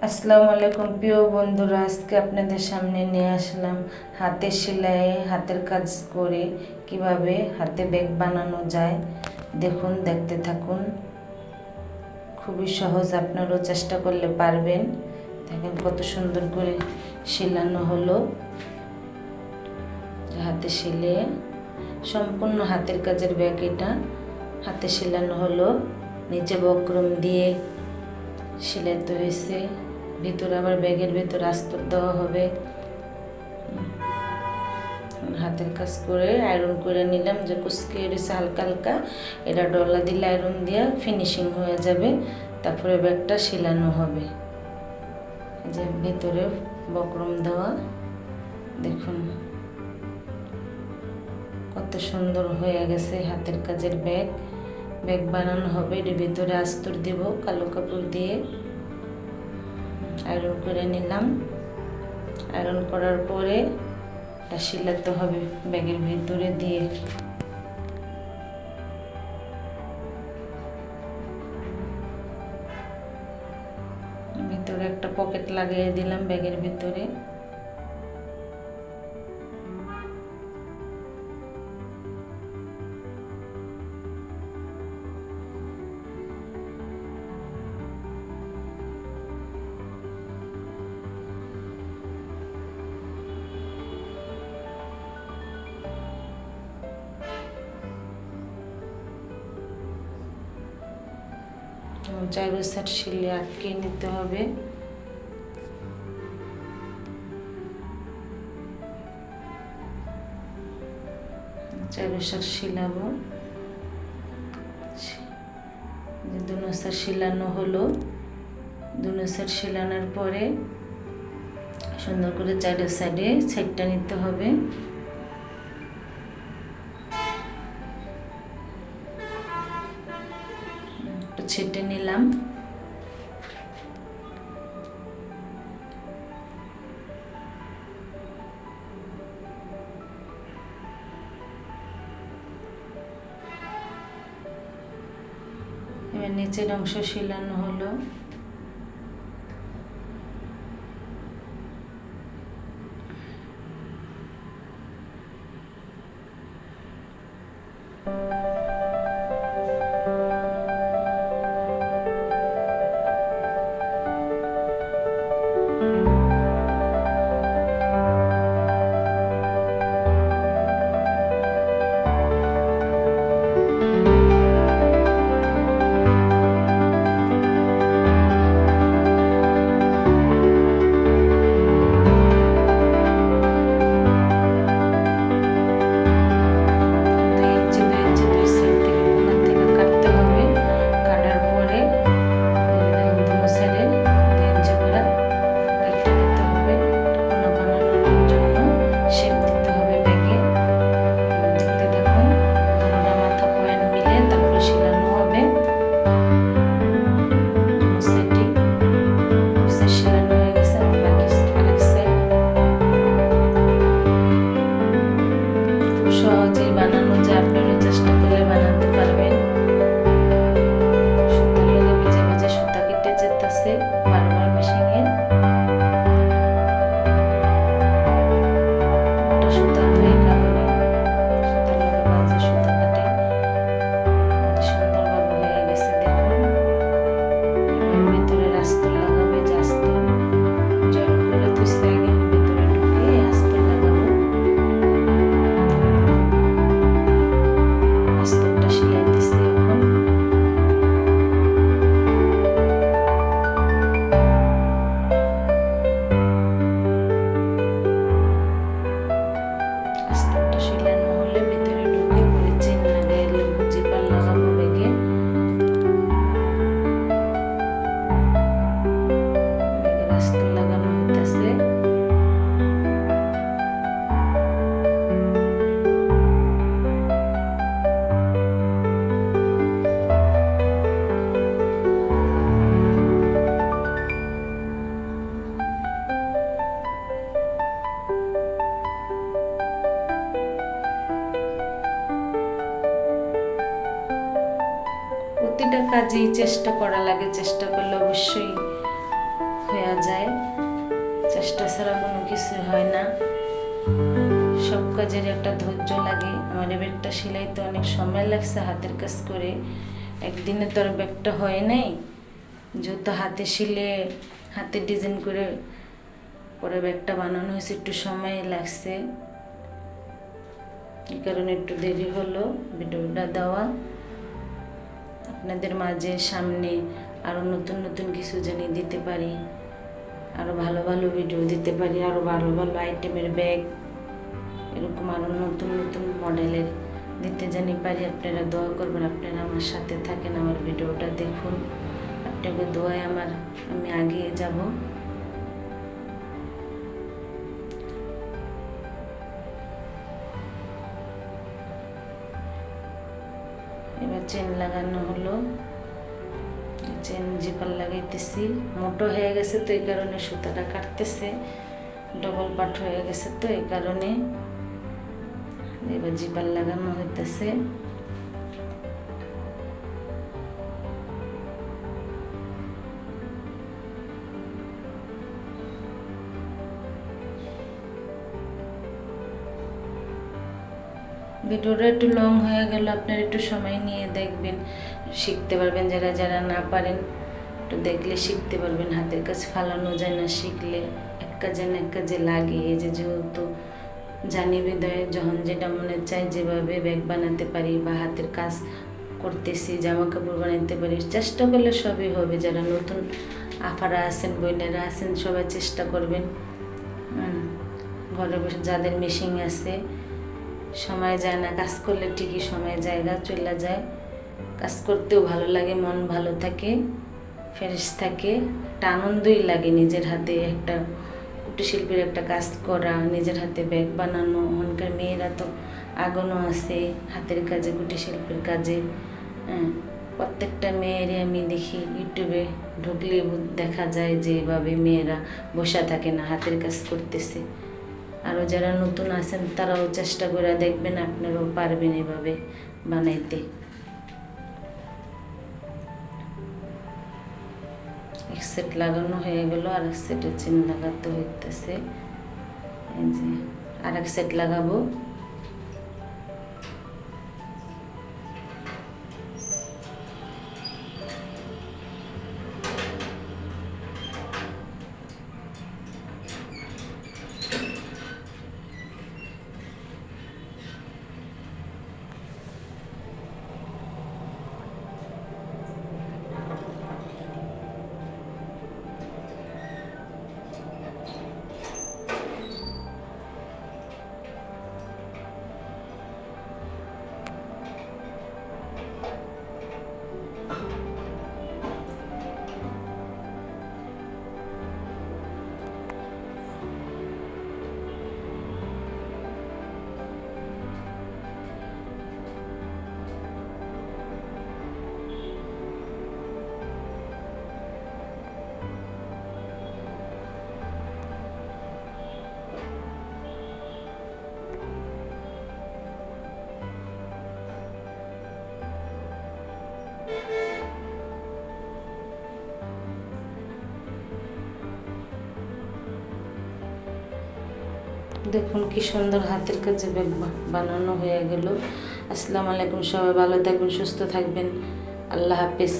আসসালামু আলাইকুম প্রিয় বন্ধুরা, আজকে আপনাদের সামনে নিয়ে আসলাম হাতের সেলাই, হাতের কাজ করে কিভাবে হাতে ব্যাগ বানানো যায়। দেখুন, দেখতে থাকুন। খুবই সহজ, আপনারাও চেষ্টা করলে পারবেন। দেখেন কত সুন্দর করে সেলানো হলো। হাতে সেলিয়ে সম্পূর্ণ হাতের কাজের ব্যাগ এটা হাতে সেলানো হলো। নিচে বক্রম দিয়ে সেলাইতে হয়েছে। ভিতরে আবার ব্যাগের ভিতরে আস্তর দেওয়া হবে। হাতের কাজ করে আয়রন করে নিলাম, যে কুচকে রয়েছে হালকা হালকা, এটা ডলা দিলে আয়রন দিয়ে ফিনিশিং হয়ে যাবে। তারপরে ব্যাগটা সেলানো হবে। এই যে ভিতরে বক্রম দেওয়া, দেখুন কত সুন্দর হয়ে গেছে হাতের কাজের ব্যাগ। ব্যাগ বানানো হবে, এর ভিতরে আস্তর দেব কালো কাপড় দিয়ে। আয়রন করে নিলাম। আয়রন করার পরে এটা সেলাতে হবে ব্যাগের ভিতরে দিয়ে। ভিতরে একটা পকেট লাগিয়ে দিলাম ব্যাগের ভিতরে। চারো সাইড সেলে আটকে নিতে হবে। চারো সাইড সেলাবো। দুনো সাইড সেলানো হলো। দুনো সাইড সেলানোর পরে সুন্দর করে চারো সাইডে সাইডটা নিতে হবে। ছেটে নিলাম। এবার নিচের অংশ সেলানো হলো। সহজেই বানানো যায়, আপনারা চেষ্টা করলে বানাতে পারবেন। সুতার লগে বেজে বেজে সুতা কেটে যেতেছে বারবার মেশিনের। একটা সুতা ধুয়ে কারণে সুতার লগে বাজে সুতা কাটে সুন্দরভাবে হয়ে গেছে। দেখুন, এবার ভিতরে আস্তর লাগাবে, যে আস্তর জয়েন করে তুইছে আগে ভিতরে ঢুকে আস্তর লাগাবো। আস্তরটা সেলাই দিচ্ছি এখন। আস্তরটা সেলানো হলে ভিতরে ঢুকে পরে চেন লাগাইলে জিপার লাগাবো ব্যাগে। ব্যাগের আস্তর লাগানো হইতেছে। প্রতিটা কাজেই চেষ্টা করা লাগে, চেষ্টা করলে অবশ্যই হয়ে যায়। চেষ্টা ছাড়া কোনো কিছু হয় না। সব কাজের একটা ধৈর্য লাগে। আমার এই ব্যাগটা সেলাইতে অনেক সময় লাগছে হাতের কাজ করে। একদিনে তো আর ব্যাগটা হয় নাই, যেহেতু হাতে শিলে হাতে ডিজাইন করে পরে ব্যাগটা বানানো হয়েছে, একটু সময় লাগছে, এই কারণে একটু দেরি হলো ভিডিওটা দেওয়া। আপনাদের মাঝে সামনে আরও নতুন নতুন কিছু জানি দিতে পারি, আরও ভালো ভালো ভিডিও দিতে পারি, আরও ভালো ভালো আইটেমের ব্যাগ, এরকম আরও নতুন নতুন মডেলের দিতে জানি পারি। আপনারা দোয়া করবেন, আপনারা আমার সাথে থাকেন, আমার ভিডিওটা দেখুন। আপনাকে দোয়ায় আমি এগিয়ে যাব। এবার চেন লাগানো হলো, চেন জিপার লাগাইতেছি। মোটো হয়ে গেছে তো এই কারণে সুতাটা কাটতেছে, ডবল পাট হয়ে গেছে তো এই কারণে। এবার জিপার লাগানো হইতেছে। ভিডিওটা একটু লং হয়ে গেল, আপনারা একটু সময় নিয়ে দেখবেন, শিখতে পারবেন। যারা যারা না পারেন একটু দেখলে শিখতে পারবেন। হাতের কাজ ফালানো যায় না শিখলে, এক কাজে না এক কাজে লাগে। এই যে যেহেতু জানি বিদায় যখন যেটা মনে চায় যেভাবে ব্যাগ বানাতে পারি বা হাতের কাজ করতেছি, জামা কাপড় বানাতে পারি, চেষ্টা করলে সবই হবে। যারা নতুন আপারা আছেন, বোনেরা আছেন, সবাই চেষ্টা করবেন। ঘরে বসে যাদের মেশিন আছে, সময় যায় না, কাজ করলে ঠিকই সময় জায়গা চলে যায়। কাজ করতেও ভালো লাগে, মন ভালো থাকে, ফ্রেশ থাকে, একটা আনন্দই লাগে নিজের হাতে একটা কুটির শিল্পের একটা কাজ করা, নিজের হাতে ব্যাগ বানানো। ওখানকার মেয়েরা তো আগুনও আছে হাতের কাজে, কুটির শিল্পের কাজে। প্রত্যেকটা মেয়েরই আমি দেখি ইউটিউবে ঢুকলে দেখা যায় যে এভাবে মেয়েরা বসা থাকে না, হাতের কাজ করতেছে। আরও যারা নতুন আছেন তারাও চেষ্টা করে দেখবেন, আপনারাও পারবেন এভাবে বানাইতে। এক সেট লাগানো হয়ে গেল, আর এক সেটের চেন লাগাতে হইতেছে। এই যে আর এক সেট লাগাবো। দেখুন কি সুন্দর হাতের কাজে ব্যাগ বানানো হয়ে গেল। আসসালামু আলাইকুম, সবাই ভালো থাকবেন, সুস্থ থাকবেন। আল্লাহ হাফেজ।